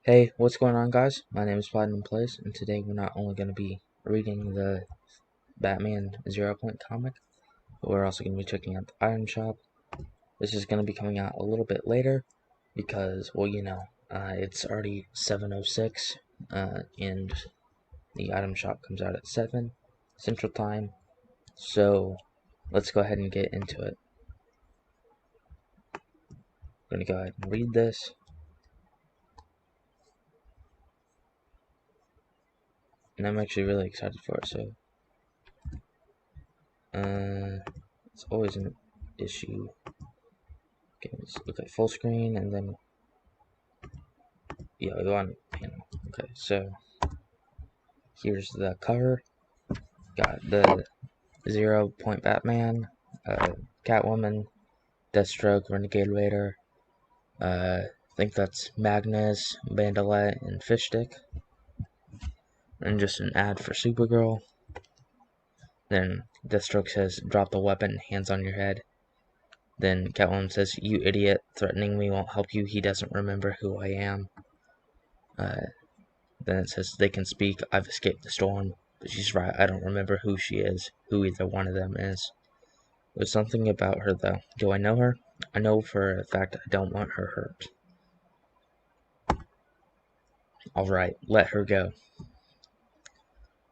Hey, what's going on, guys? My name is Platinum Plays, and today we're not only going to be reading the Batman 0 Point comic, but we're also going to be checking out the item shop. This is going to be coming out a little bit later because, well, it's already 7:06, and the item shop comes out at 7 Central Time. So let's go ahead and get into it. I'm going to go ahead and read this. And I'm actually really excited for it, so it's always an issue. Okay, let's look at full screen and then we want panel. Okay, so here's the cover. Got the 0 Point Batman, Catwoman, Deathstroke, Renegade Raider. I think that's Magnus, Bandolette, and Fishstick. And just an ad for Supergirl. Then Deathstroke says, "Drop the weapon, hands on your head." Then Catwoman says, "You idiot, threatening me won't help you. He doesn't remember who I am." Then it says, "They can speak. I've escaped the storm." But she's right. I don't remember who she is, who either one of them is. There's something about her, though. Do I know her? I know for a fact I don't want her hurt. Alright, let her go.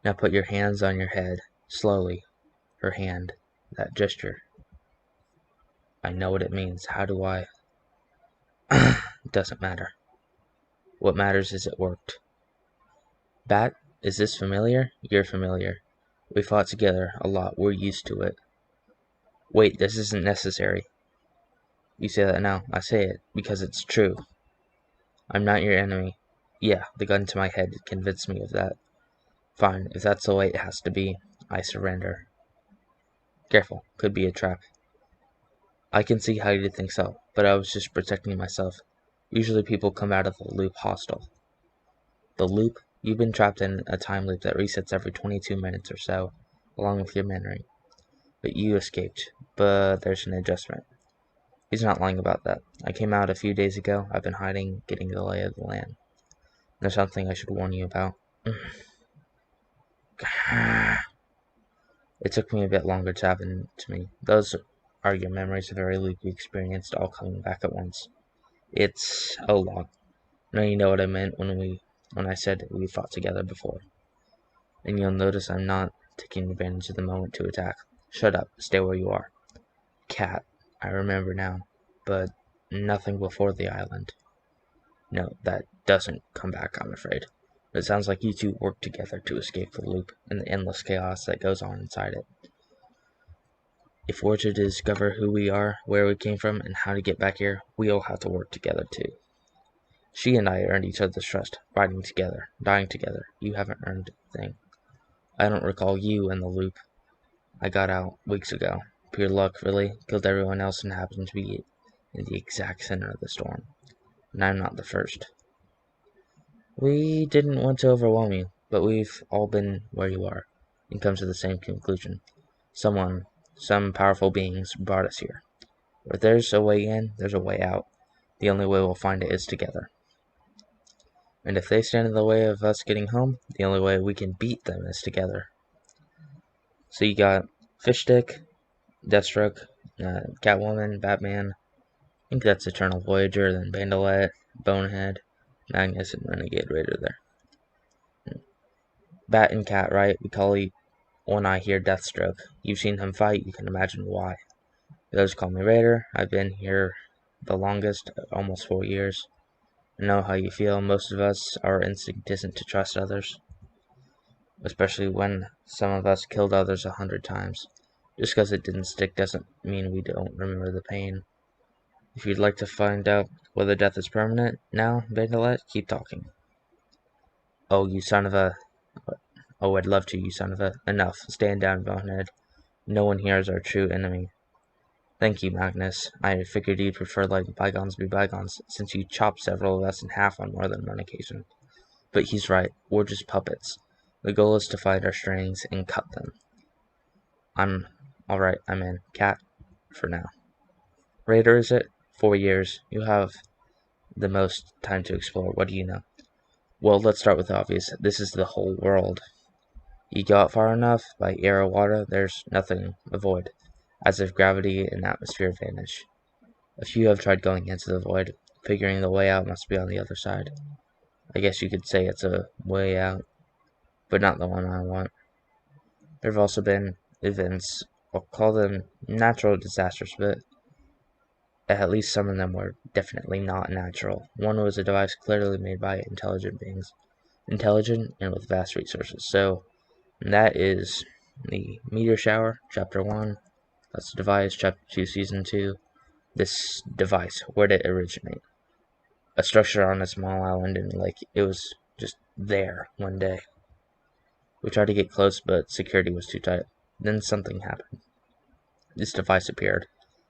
Now put your hands on your head. Slowly. Her hand. That gesture. I know what it means. How do I? It doesn't matter. What matters is it worked. Bat, is this familiar? You're familiar. We fought together a lot. We're used to it. Wait, this isn't necessary. You say that now. I say it because it's true. I'm not your enemy. Yeah, the gun to my head convinced me of that. Fine, if that's the way it has to be, I surrender. Careful, could be a trap. I can see how you'd think so, but I was just protecting myself. Usually people come out of the loop hostile. The loop? You've been trapped in a time loop that resets every 22 minutes or so, along with your memory. But you escaped, but there's an adjustment. He's not lying about that. I came out a few days ago. I've been hiding, getting the lay of the land. There's something I should warn you about. It took me a bit longer to happen to me. Those are your memories of every loop we experienced, all coming back at once. It's a lot. Now you know what I meant when I said we fought together before. And you'll notice I'm not taking advantage of the moment to attack. Shut up. Stay where you are. Cat. I remember now. But nothing before the island. No, that doesn't come back, I'm afraid. But it sounds like you two work together to escape the loop and the endless chaos that goes on inside it. If we're to discover who we are, where we came from, and how to get back here, we all have to work together too. She and I earned each other's trust, fighting together, dying together. You haven't earned a thing. I don't recall you in the loop. I got out weeks ago. Pure luck, really. Killed everyone else and happened to be in the exact center of the storm. And I'm not the first. We didn't want to overwhelm you, but we've all been where you are, and come to the same conclusion. Some powerful beings brought us here. If there's a way in, there's a way out. The only way we'll find it is together. And if they stand in the way of us getting home, the only way we can beat them is together. So you got Fishstick, Deathstroke, Catwoman, Batman. I think that's Eternal Voyager, then Bandolette, Bonehead, Magnus, and Renegade Raider there. Bat and Cat, right? We call it when I hear Deathstroke. You've seen him fight, you can imagine why. The others call me Raider. I've been here the longest, almost 4 years. I know how you feel. Most of us, our instinct isn't to trust others. Especially when some of us killed others 100 times. Just because it didn't stick doesn't mean we don't remember the pain. If you'd like to find out whether death is permanent now, Bandolette, keep talking. Oh, you son of a... Oh, I'd love to, you son of a... Enough. Stand down, Bonehead. No one here is our true enemy. Thank you, Magnus. I figured you'd prefer letting bygones be bygones, since you chopped several of us in half on more than one occasion. But he's right. We're just puppets. The goal is to find our strings and cut them. Alright, I'm in. Cat, for now. Raider, is it? 4 years. You have the most time to explore. What do you know? Well, let's start with the obvious. This is the whole world. You go out far enough, by air or water, there's nothing, a void, as if gravity and atmosphere vanish. A few have tried going into the void, figuring the way out must be on the other side. I guess you could say it's a way out, but not the one I want. There have also been events, I'll call them natural disasters, but at least some of them were definitely not natural. One was a device clearly made by intelligent beings, intelligent and with vast resources. So that is the meteor shower, chapter 1. That's the device, chapter 2, season 2. This device, where did it originate? A structure on a small island in the lake. It was just there one day. We tried to get close, but security was too tight. Then something happened. This device appeared,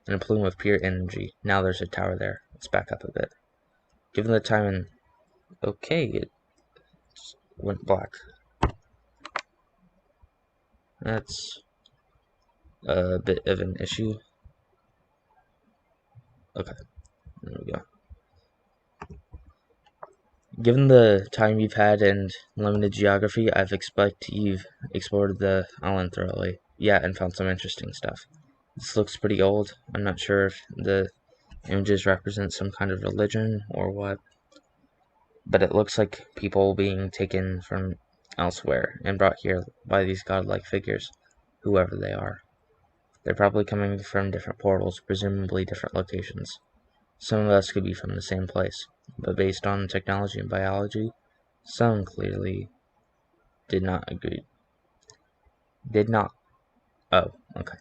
in a plume of pure energy. Now there's a tower there. Let's back up a bit. Given the time and... Okay, it went black. That's a bit of an issue. Okay, there we go. Given the time you've had and limited geography, I've expect you've explored the island thoroughly. Yeah, and found some interesting stuff. This looks pretty old. I'm not sure if the images represent some kind of religion or what, but it looks like people being taken from elsewhere and brought here by these godlike figures, whoever they are. They're probably coming from different portals, presumably different locations. Some of us could be from the same place, but based on technology and biology, some clearly did not agree. Did not. Oh, okay.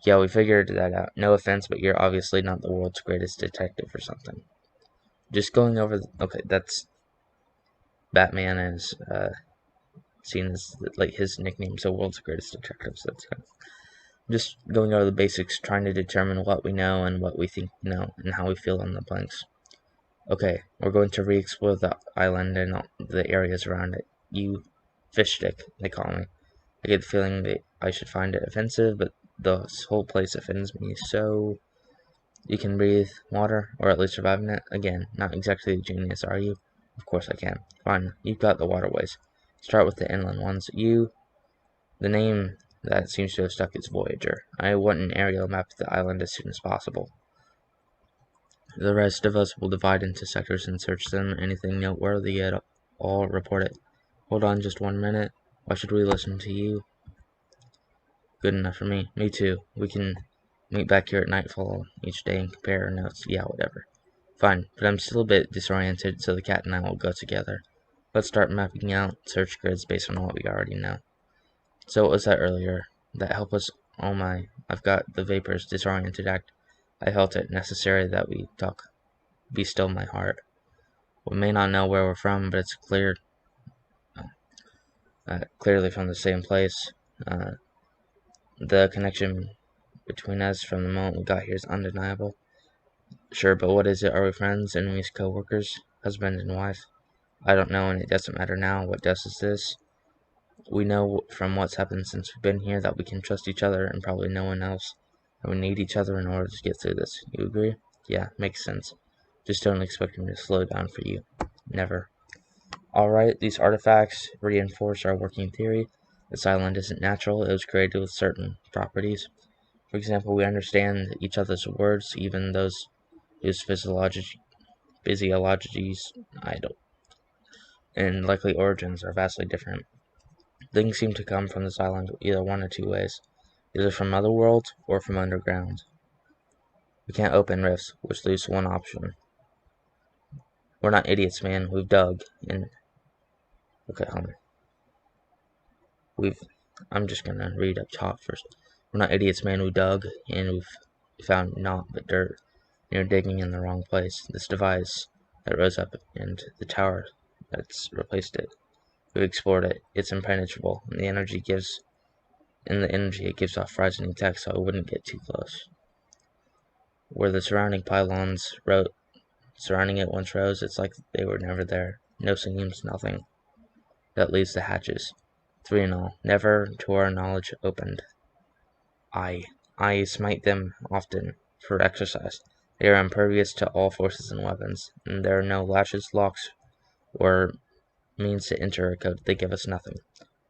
Yeah, we figured that out. No offense, but you're obviously not the world's greatest detective or something. Just going over... okay, that's... Batman is seen as, like, his nickname, so world's greatest detective, so that's kind of... Just going over the basics, trying to determine what we know and what we think we know, and how we feel on the blanks. Okay, we're going to re-explore the island and all the areas around it. You... fish stick, they call me. I get the feeling that I should find it offensive, but this whole place offends me, so... You can breathe water, or at least survive in it? Again, not exactly a genius, are you? Of course I can. Fine, you've got the waterways. Start with the inland ones. The name that seems to have stuck is Voyager. I want an aerial map of the island as soon as possible. The rest of us will divide into sectors and search them. Anything noteworthy at all, report it. Hold on just 1 minute. Why should we listen to you? Good enough for me. Me too. We can meet back here at nightfall each day and compare our notes. Yeah, whatever. Fine, but I'm still a bit disoriented, so the cat and I will go together. Let's start mapping out search grids based on what we already know. So what was that earlier? That help us? Oh my, I've got the vapors, disoriented act. I felt it necessary that we talk. Be still, my heart. We may not know where we're from, but it's clearly from the same place. The connection between us from the moment we got here is undeniable. Sure, but what is it? Are we friends, enemies, co-workers, husband and wife? I don't know, and it doesn't matter now. What does is this. We know from what's happened since we've been here that we can trust each other and probably no one else. And we need each other in order to get through this. You agree? Yeah, makes sense. Just don't expect me to slow down for you. Never. Alright, these artifacts reinforce our working theory. This island isn't natural, it was created with certain properties. For example, we understand each other's words, even those whose physiologies and likely origins are vastly different. Things seem to come from this island either one or two ways, either from other worlds or from underground. We can't open rifts, which leaves one option. We're not idiots, man. We've dug, and... okay, hold on. I'm just gonna read up top first. We're not idiots, man. We dug, and we've found naught but dirt. You're digging in the wrong place. This device that rose up and the tower that's replaced it. We've explored it. It's impenetrable, and the energy it gives off frightening tech, so I wouldn't get too close. Where the surrounding it once rose, it's like they were never there. No seams, nothing. That leaves the hatches. 3 in all. Never, to our knowledge, opened. I smite them often, for exercise. They are impervious to all forces and weapons, and there are no latches, locks, or means to enter a code. They give us nothing.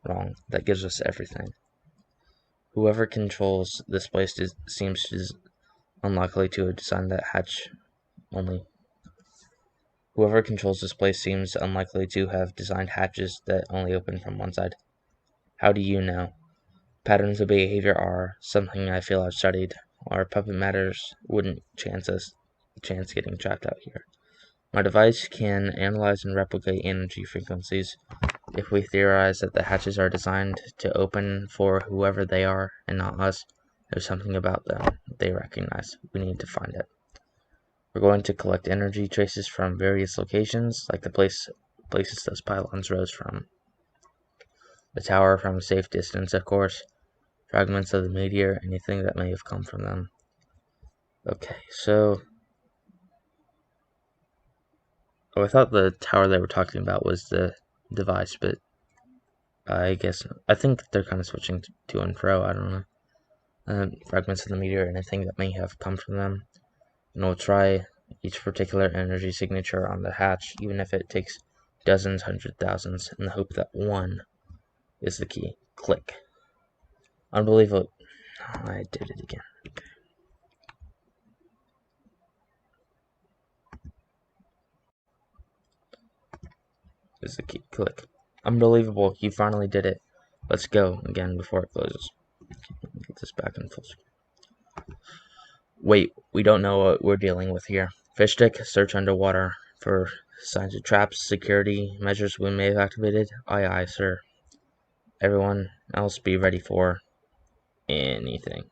Wrong. That gives us everything. Whoever controls this place seems unlikely to have designed that hatch only. Whoever controls this place seems unlikely to have designed hatches that only open from one side. How do you know? Patterns of behavior are something I feel I've studied. Our puppet matters wouldn't chance getting trapped out here. My device can analyze and replicate energy frequencies. If we theorize that the hatches are designed to open for whoever they are and not us, there's something about them they recognize. We need to find it. We're going to collect energy traces from various locations, like the places those pylons rose from. The tower from a safe distance, of course. Fragments of the meteor, anything that may have come from them. Okay, so I thought the tower they were talking about was the device, but I think they're kind of switching to and fro. I don't know. Fragments of the meteor, anything that may have come from them, and we'll try each particular energy signature on the hatch, even if it takes dozens, hundred thousands, in the hope that one is the key. Click. Unbelievable. I did it again. Is the key. Click. Unbelievable. You finally did it. Let's go again before it closes. Get this back in full screen. Wait, we don't know what we're dealing with here. Fish stick, search underwater for signs of traps, security measures we may have activated. Aye, aye, sir. Everyone else be ready for anything.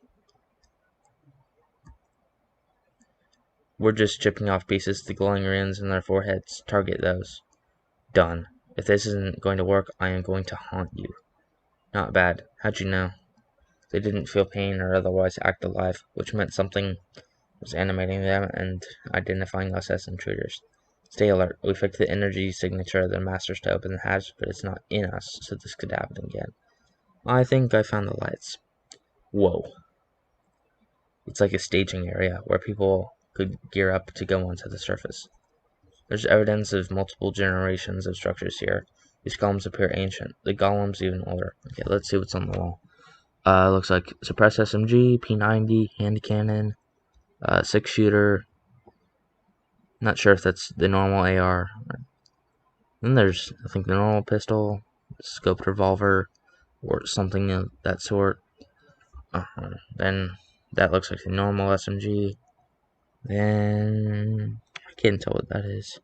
We're just chipping off pieces, the glowing rings in their foreheads. Target those. Done. If this isn't going to work, I am going to haunt you. Not bad. How'd you know? They didn't feel pain or otherwise act alive, which meant something was animating them and identifying us as intruders. Stay alert. We fixed the energy signature of the masters to open the hatch, but it's not in us, so this could happen again. I think I found the lights. Whoa. It's like a staging area where people could gear up to go onto the surface. There's evidence of multiple generations of structures here. These columns appear ancient. The golems even older. Okay, let's see what's on the wall. Looks like suppressed SMG, P90, hand cannon, 6-shooter. Not sure if that's the normal AR. Then there's, I think, the normal pistol, scoped revolver, or something of that sort. Then that looks like the normal SMG. Then I can't tell what that is.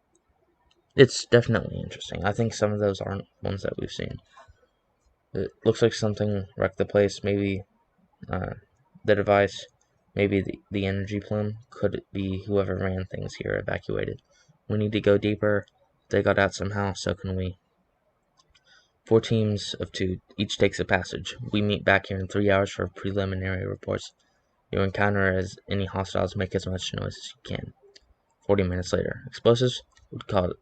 It's definitely interesting. I think some of those aren't ones that we've seen. It looks like something wrecked the place. Maybe the device, maybe the energy plume. Could it be whoever ran things here evacuated? We need to go deeper. They got out somehow, so can we. 4 teams of 2, each takes a passage. We meet back here in 3 hours for preliminary reports. You encounter as any hostiles, make as much noise as you can. 40 minutes later. Explosives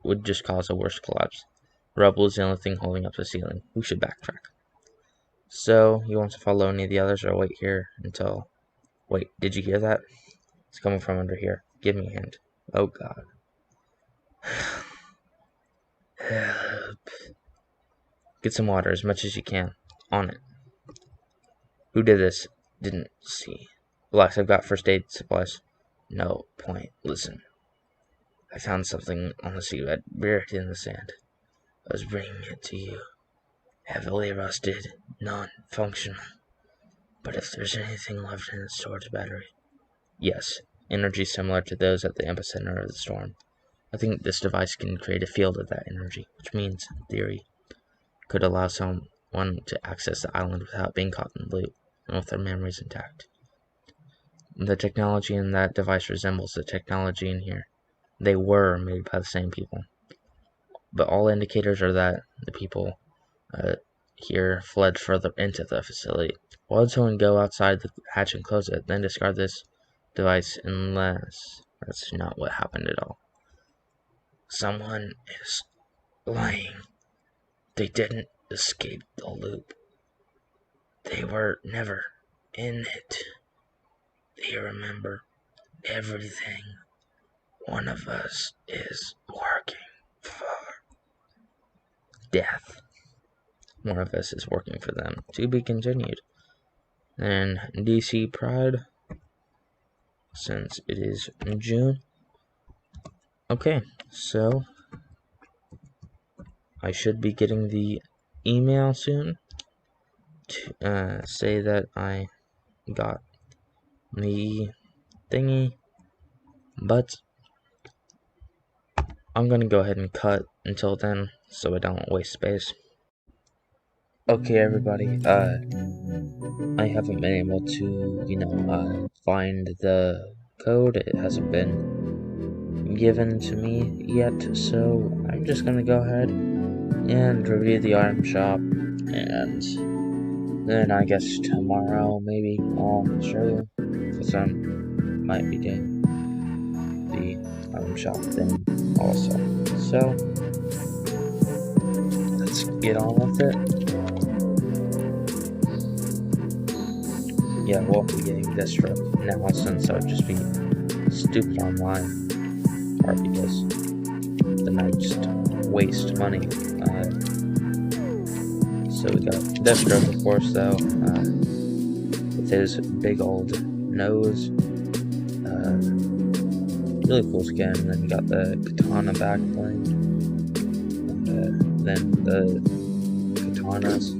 would just cause a worse collapse. Rubble is the only thing holding up the ceiling. We should backtrack. So, you want to follow any of the others or wait here until... Wait, did you hear that? It's coming from under here. Give me a hand. Oh god. Help. Get some water, as much as you can. On it. Who did this? Didn't see. Relax, I've got first aid supplies. No point. Listen. I found something on the seabed, buried in the sand. I was bringing it to you. Heavily rusted, non-functional. But if there's anything left in the storage battery... Yes, energy similar to those at the epicenter of the storm. I think this device can create a field of that energy, which means, in theory, could allow someone to access the island without being caught in the loop, and with their memories intact. The technology in that device resembles the technology in here. They were made by the same people. But all indicators are that the people here fled further into the facility. Why would someone go outside the hatch and close it, then discard this device unless that's not what happened at all? Someone is lying. They didn't escape the loop. They were never in it. They remember everything. One of us is working for death. One of us is working for them. To be continued. And DC Pride, since it is in June. Okay, so I should be getting the email soon to say that I got the thingy, but I'm gonna go ahead and cut until then so I don't waste space. Okay, everybody, I haven't been able to, find the code. It hasn't been given to me yet, so I'm just gonna go ahead and review the item shop, and then I guess tomorrow maybe I'll show you, because I might be doing the item shop thing also. So let's get on with it. Yeah, we'll be getting this truck now, since I would just be stupid online, or because then I just waste money. So we got Deathstroke, of course, though, with his big old nose. Really cool skin. And then you got the katana back bling, and then the katanas.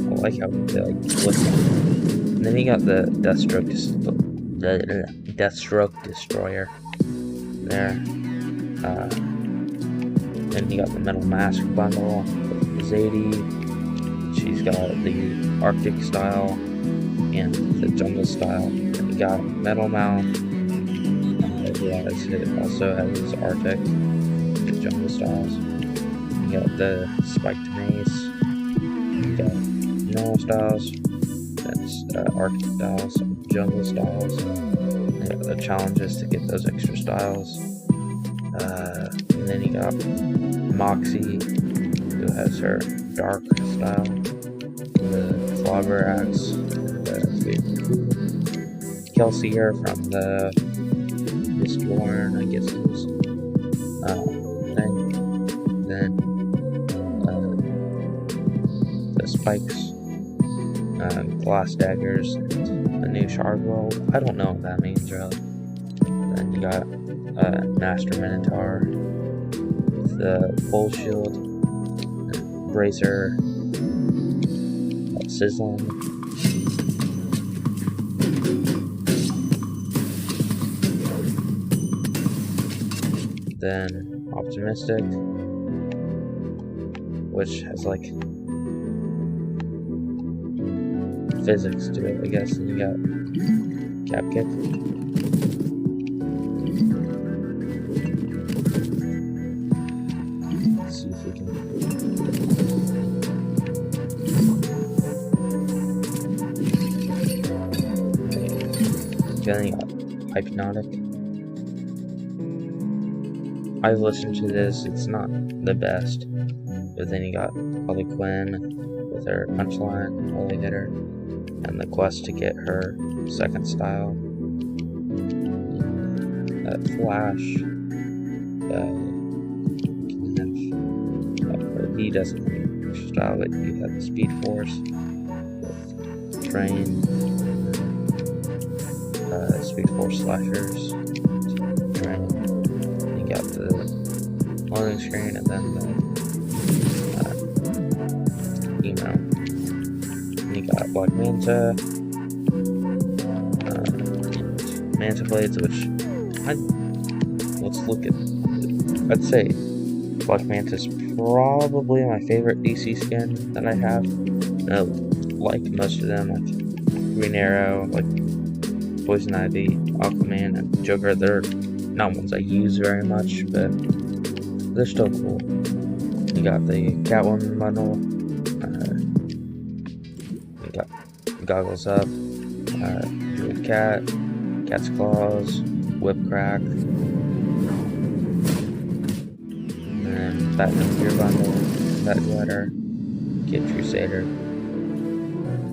I like how they flip them. And then you got the Deathstroke Destroyer there. Then you got the Metal Mask bundle with Zadie. She's got the Arctic style and the jungle style. And you got Metal Mouth. I realize it also has Arctic, the jungle styles. You got the Spiked Mace. You got normal styles. That's Arctic styles, jungle styles. You got the challenges to get those extra styles. And then you got Moxie, who has her dark style, the Clobber Axe, Kelsey here from the Mistborn, I guess it is. Then the Spikes, Glass Daggers, and a new Shard World. I don't know what that means, really. Then you got Master Minotaur, the Full Shield, Bracer, Sizzling, then Optimistic, which has like physics to it, I guess. And you got Cap Kick. Let's see if we can. Then you got Hypnotic. I've listened to this, it's not the best. But then you got Harley Quinn with her punchline, Holy Hitter, and the quest to get her second style. Flash, he doesn't have an extra style, but you have the Speed Force with Train, Speed Force Slashers, Train. You got the loading screen, and then the emo. And you got Black Manta, Manta Blades, which let's look at. I'd say Black Manta's probably my favorite DC skin that I have. Like most of them, like Green Arrow, like Poison Ivy, Aquaman, and Joker. They're not ones I use very much, but they're still cool. You got the Catwoman bundle. You got Goggles Up, Jeweled Cat, Cat's Claws, Whip Crack, and then Batman Gear Bundle, Bat Glider, Kid Crusader,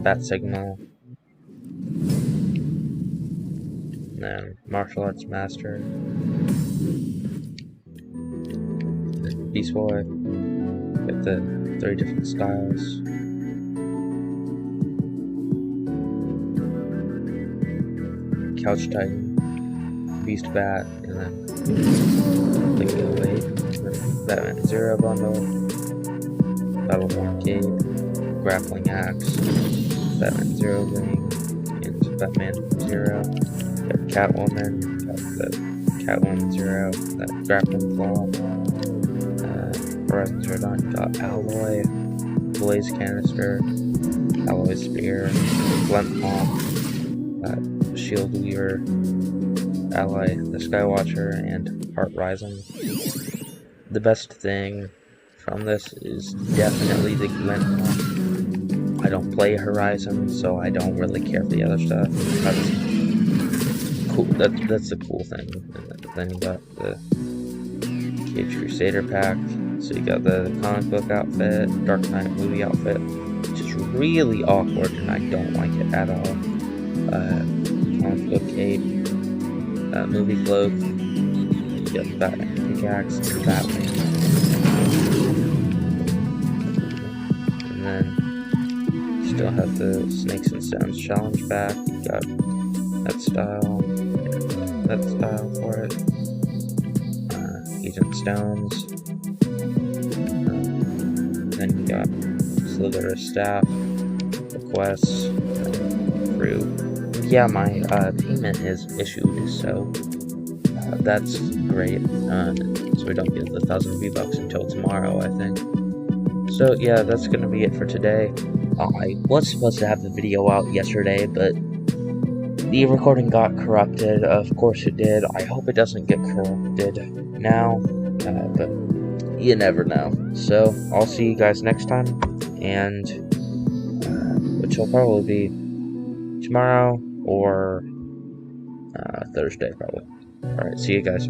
Bat Signal, and then Martial Arts Master, Beast Boy. Got the 3 different styles. Couch Titan, Beast Bat, and then the Giveaway, Batman Zero bundle, Battleborn Cape, Grappling Axe, Batman Zero Ring, and Batman Zero. Got Catwoman, got the Catwoman Zero, that Grappling Claw, Horizon Zero Dawn, got Alloy, Blaze Canister, Alloy Spear, Glint Palm, Shield Weaver, Ally, the Skywatcher, and Heart Rising. The best thing from this is definitely the Glint Palm. I don't play Horizon, so I don't really care for the other stuff. That's cool. That's the cool thing. And then you got the Cage Crusader pack. So you got the comic book outfit, Dark Knight movie outfit, which is really awkward, and I don't like it at all. Comic book cape, movie cloak. You got the Batman pickaxe, and the Batman. And then you still have the Snakes and Stones challenge pack. You got that style for it. Agent Stones. Then you got Slither Staff, Requests, Crew. Yeah, my payment is issued, so that's great. So we don't get the 1,000 V-Bucks until tomorrow, I think. So yeah, that's gonna be it for today. I was supposed to have the video out yesterday, but the recording got corrupted. Of course it did. I hope it doesn't get corrupted now, but you never know. So I'll see you guys next time, and which will probably be tomorrow or Thursday, probably. Alright, see you guys.